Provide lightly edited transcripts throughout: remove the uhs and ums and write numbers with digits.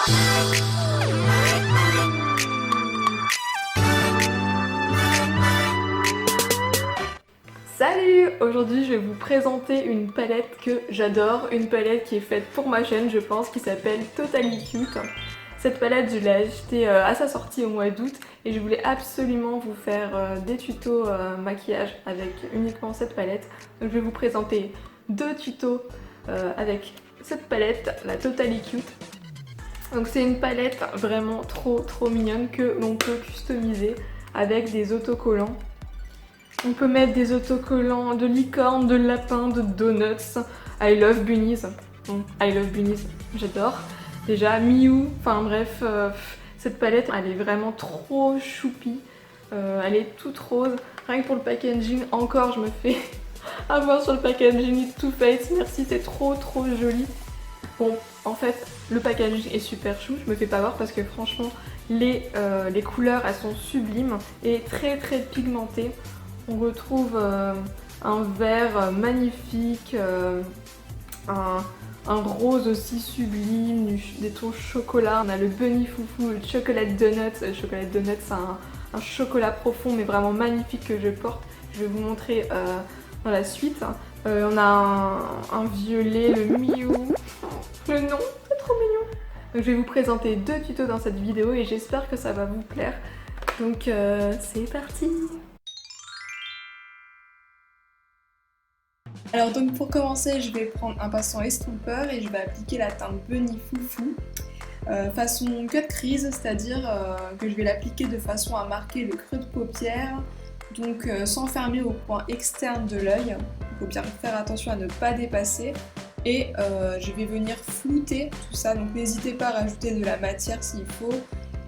Salut! Aujourd'hui je vais vous présenter une palette que j'adore, une palette qui est faite pour ma chaîne je pense, qui s'appelle Totally Cute. Cette palette je l'ai achetée à sa sortie au mois d'août et je voulais absolument vous faire des tutos maquillage avec uniquement cette palette. Donc je vais vous présenter deux tutos avec cette palette, la Totally Cute. Donc c'est une palette vraiment trop mignonne que l'on peut customiser avec des autocollants. On peut mettre des autocollants de licorne, de lapin, de donuts. I love bunnies. I love bunnies, j'adore. Déjà, Miou, enfin bref, cette palette, elle est vraiment trop choupie. Elle est toute rose. Rien que pour le packaging, encore je me fais avoir sur le packaging Too Faced. Merci, c'est trop joli. Bon, en fait, le packaging est super chou. Je me fais pas voir parce que franchement, les couleurs, elles sont sublimes et très pigmentées. On retrouve un vert magnifique, un rose aussi sublime, des tons chocolat. On a le bunny foufou, le chocolate donut. Le chocolate donut, c'est un chocolat profond mais vraiment magnifique que je porte. Je vais vous montrer dans la suite. On a un violet, le Miou. Le nom, c'est trop mignon. Donc je vais vous présenter deux tutos dans cette vidéo et j'espère que ça va vous plaire. Donc c'est parti! Alors donc pour commencer, je vais prendre un pinceau estompeur et je vais appliquer la teinte Bunny Foufou façon cut crease, c'est-à-dire que je vais l'appliquer de façon à marquer le creux de paupière, donc sans fermer au point externe de l'œil. Il faut bien faire attention à ne pas dépasser et je vais venir flouter tout ça, donc n'hésitez pas à rajouter de la matière s'il faut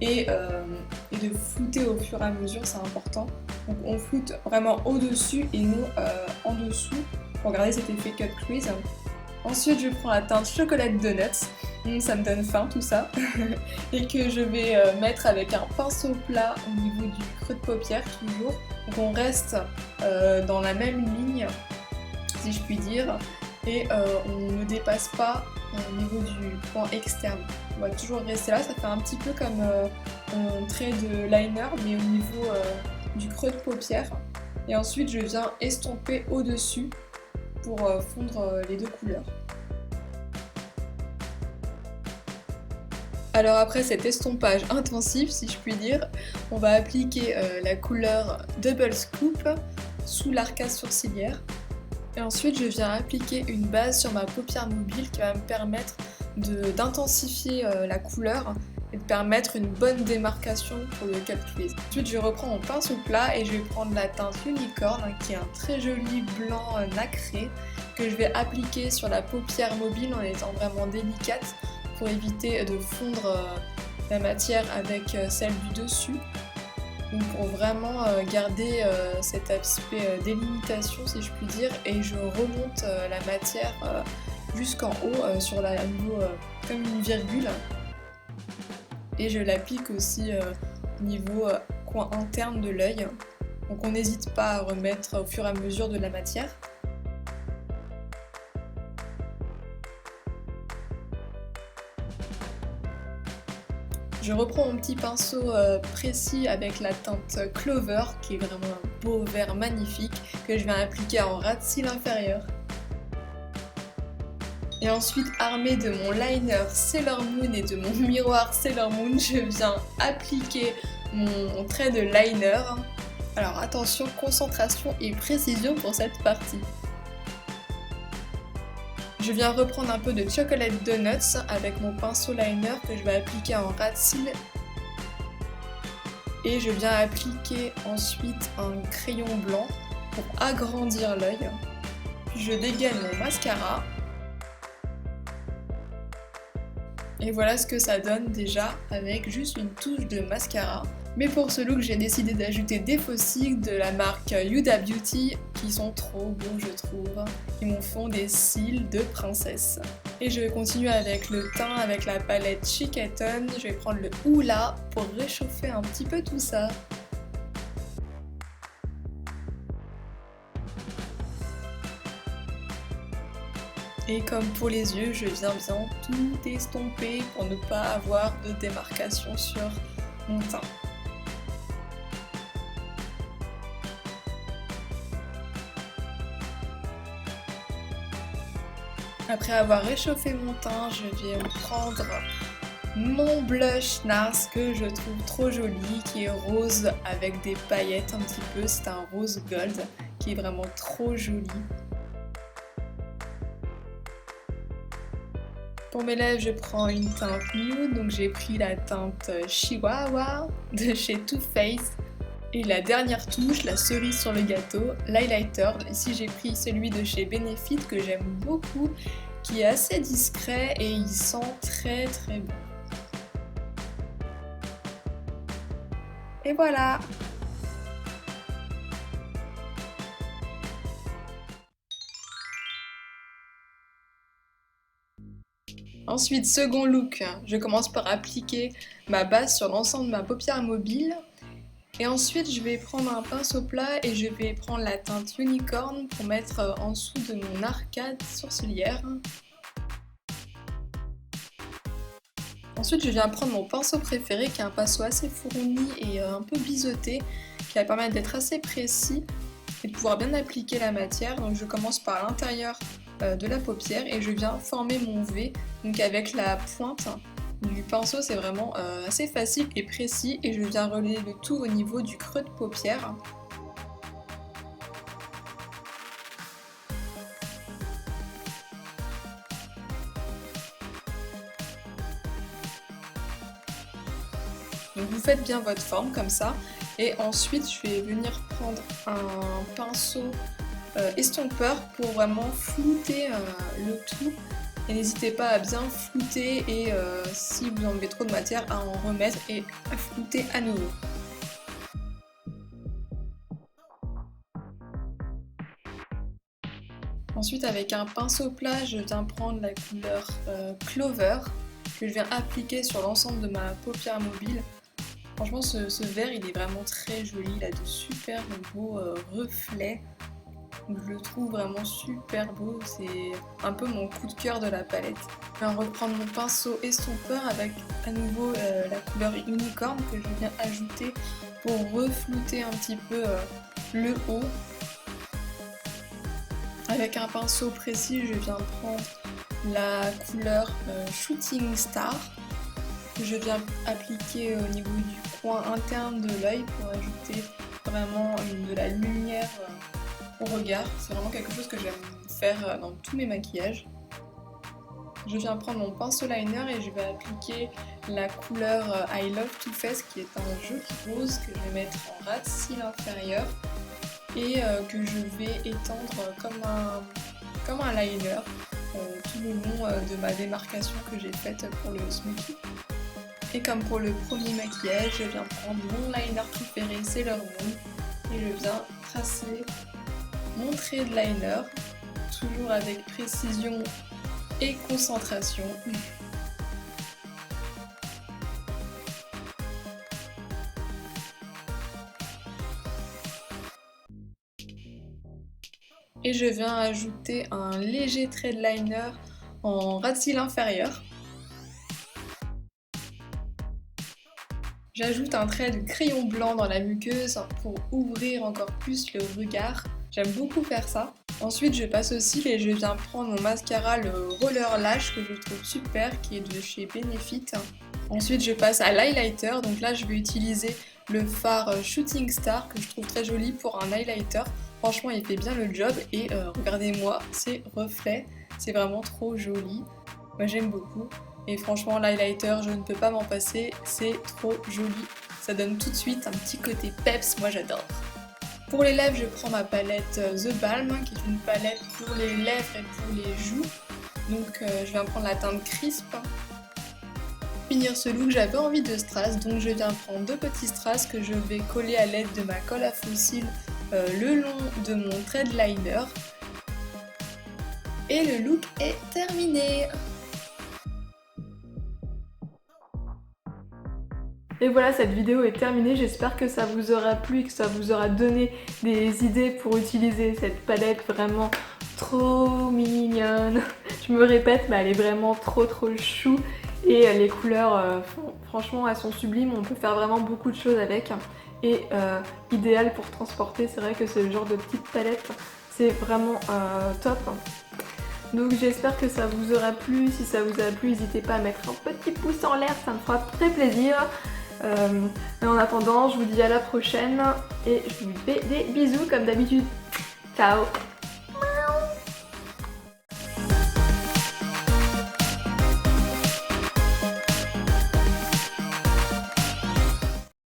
et de flouter au fur et à mesure, c'est important. Donc on floute vraiment au-dessus et non en dessous. Pour garder cet effet cut crease. Ensuite je prends la teinte chocolate donuts, ça me donne faim tout ça, et que je vais mettre avec un pinceau plat au niveau du creux de paupière toujours. Donc on reste dans la même ligne si je puis dire, et on ne dépasse pas au niveau du point externe. On va toujours rester là, ça fait un petit peu comme un trait de liner mais au niveau du creux de paupière. Et ensuite je viens estomper au-dessus pour fondre les deux couleurs. Alors après cet estompage intensif, si je puis dire, on va appliquer la couleur Double Scoop sous l'arcade sourcilière. Et ensuite je viens appliquer une base sur ma paupière mobile qui va me permettre d'intensifier la couleur et de permettre une bonne démarcation pour le cut crease. Ensuite je reprends mon pinceau plat et je vais prendre la teinte Unicorn qui est un très joli blanc nacré que je vais appliquer sur la paupière mobile en étant vraiment délicate pour éviter de fondre la matière avec celle du dessus. Donc pour vraiment garder cet aspect délimitation si je puis dire, et je remonte la matière jusqu'en haut sur la niveau comme une virgule. Et je l'applique aussi au niveau coin interne de l'œil. Donc on n'hésite pas à remettre au fur et à mesure de la matière. Je reprends mon petit pinceau précis avec la teinte Clover, qui est vraiment un beau vert magnifique, que je viens appliquer en ras de cils inférieur. Et ensuite, armée de mon liner Sailor Moon et de mon miroir Sailor Moon, je viens appliquer mon trait de liner. Alors attention, concentration et précision pour cette partie. Je viens reprendre un peu de chocolate donuts avec mon pinceau liner que je vais appliquer en ras de cils. Et je viens appliquer ensuite un crayon blanc pour agrandir l'œil. Puis je dégaine mon mascara. Et voilà ce que ça donne déjà avec juste une touche de mascara. Mais pour ce look, j'ai décidé d'ajouter des faux cils de la marque Huda Beauty qui sont trop beaux je trouve. Ils m'en font des cils de princesse. Et je vais continuer avec le teint avec la palette Chicaton. Je vais prendre le Hoola pour réchauffer un petit peu tout ça. Et comme pour les yeux, je viens bien tout estomper pour ne pas avoir de démarcation sur mon teint. Après avoir réchauffé mon teint, je vais prendre mon blush NARS que je trouve trop joli, qui est rose avec des paillettes un petit peu. C'est un rose gold qui est vraiment trop joli. Pour mes lèvres, je prends une teinte nude, donc j'ai pris la teinte Chihuahua de chez Too Faced. Et la dernière touche, la cerise sur le gâteau, l'highlighter. Ici j'ai pris celui de chez Benefit que j'aime beaucoup, qui est assez discret et il sent très très bon. Et voilà! Ensuite, second look, je commence par appliquer ma base sur l'ensemble de ma paupière mobile. Et ensuite, je vais prendre un pinceau plat et je vais prendre la teinte Unicorn pour mettre en dessous de mon arcade sourcilière. Ensuite, je viens prendre mon pinceau préféré qui est un pinceau assez fourni et un peu biseauté qui va permettre d'être assez précis et de pouvoir bien appliquer la matière. Donc je commence par l'intérieur de la paupière et je viens former mon V. Donc avec la pointe du pinceau, c'est vraiment assez facile et précis et je viens relier le tout au niveau du creux de paupière. Donc vous faites bien votre forme comme ça et ensuite je vais venir prendre un pinceau estompeur pour vraiment flouter le tout. Et n'hésitez pas à bien flouter et si vous enlevez trop de matière à en remettre et à flouter à nouveau. Ensuite avec un pinceau plat, je viens prendre la couleur Clover que je viens appliquer sur l'ensemble de ma paupière mobile. Franchement ce vert il est vraiment très joli, il a de super beaux reflets. Je le trouve vraiment super beau, c'est un peu mon coup de cœur de la palette. Je vais reprendre mon pinceau estompeur avec à nouveau la couleur Unicorn que je viens ajouter pour reflouter un petit peu le haut. Avec un pinceau précis, je viens prendre la couleur Shooting Star que je viens appliquer au niveau du coin interne de l'œil pour ajouter vraiment de la lumière au regard. C'est vraiment quelque chose que j'aime faire dans tous mes maquillages. Je viens prendre mon pinceau liner et je vais appliquer la couleur I Love Too Faced qui est un joli rose que je vais mettre en ras de cils inférieur et que je vais étendre comme un liner tout le long de ma démarcation que j'ai faite pour le smoky. Et comme pour le premier maquillage, je viens prendre mon liner préféré, Sailor Moon, et je viens tracer mon trait de liner, toujours avec précision et concentration. Et je viens ajouter un léger trait de liner en ras de cils inférieur. J'ajoute un trait de crayon blanc dans la muqueuse pour ouvrir encore plus le regard. J'aime beaucoup faire ça. Ensuite, je passe au cil et je viens prendre mon mascara, le Roller Lash, que je trouve super, qui est de chez Benefit. Ensuite, je passe à l'highlighter. Donc là, je vais utiliser le fard Shooting Star, que je trouve très joli pour un highlighter. Franchement, il fait bien le job et regardez-moi ces reflets. C'est vraiment trop joli. Moi, j'aime beaucoup. Et franchement, l'highlighter, je ne peux pas m'en passer, c'est trop joli. Ça donne tout de suite un petit côté peps, moi j'adore. Pour les lèvres, je prends ma palette The Balm, qui est une palette pour les lèvres et pour les joues. Donc je viens prendre la teinte Crisp. Pour finir ce look, j'avais envie de strass, donc je viens prendre deux petits strass que je vais coller à l'aide de ma colle à fossiles le long de mon thread liner. Et le look est terminé. Et voilà, cette vidéo est terminée, j'espère que ça vous aura plu et que ça vous aura donné des idées pour utiliser cette palette vraiment trop mignonne. Je me répète, mais elle est vraiment trop chou. Et les couleurs, franchement, elles sont sublimes. On peut faire vraiment beaucoup de choses avec. Et idéal pour transporter. C'est vrai que c'est le genre de petite palette. C'est vraiment top. Donc j'espère que ça vous aura plu. Si ça vous a plu, n'hésitez pas à mettre un petit pouce en l'air. Ça me fera très plaisir. Mais en attendant, je vous dis à la prochaine. Et je vous fais des bisous comme d'habitude. Ciao!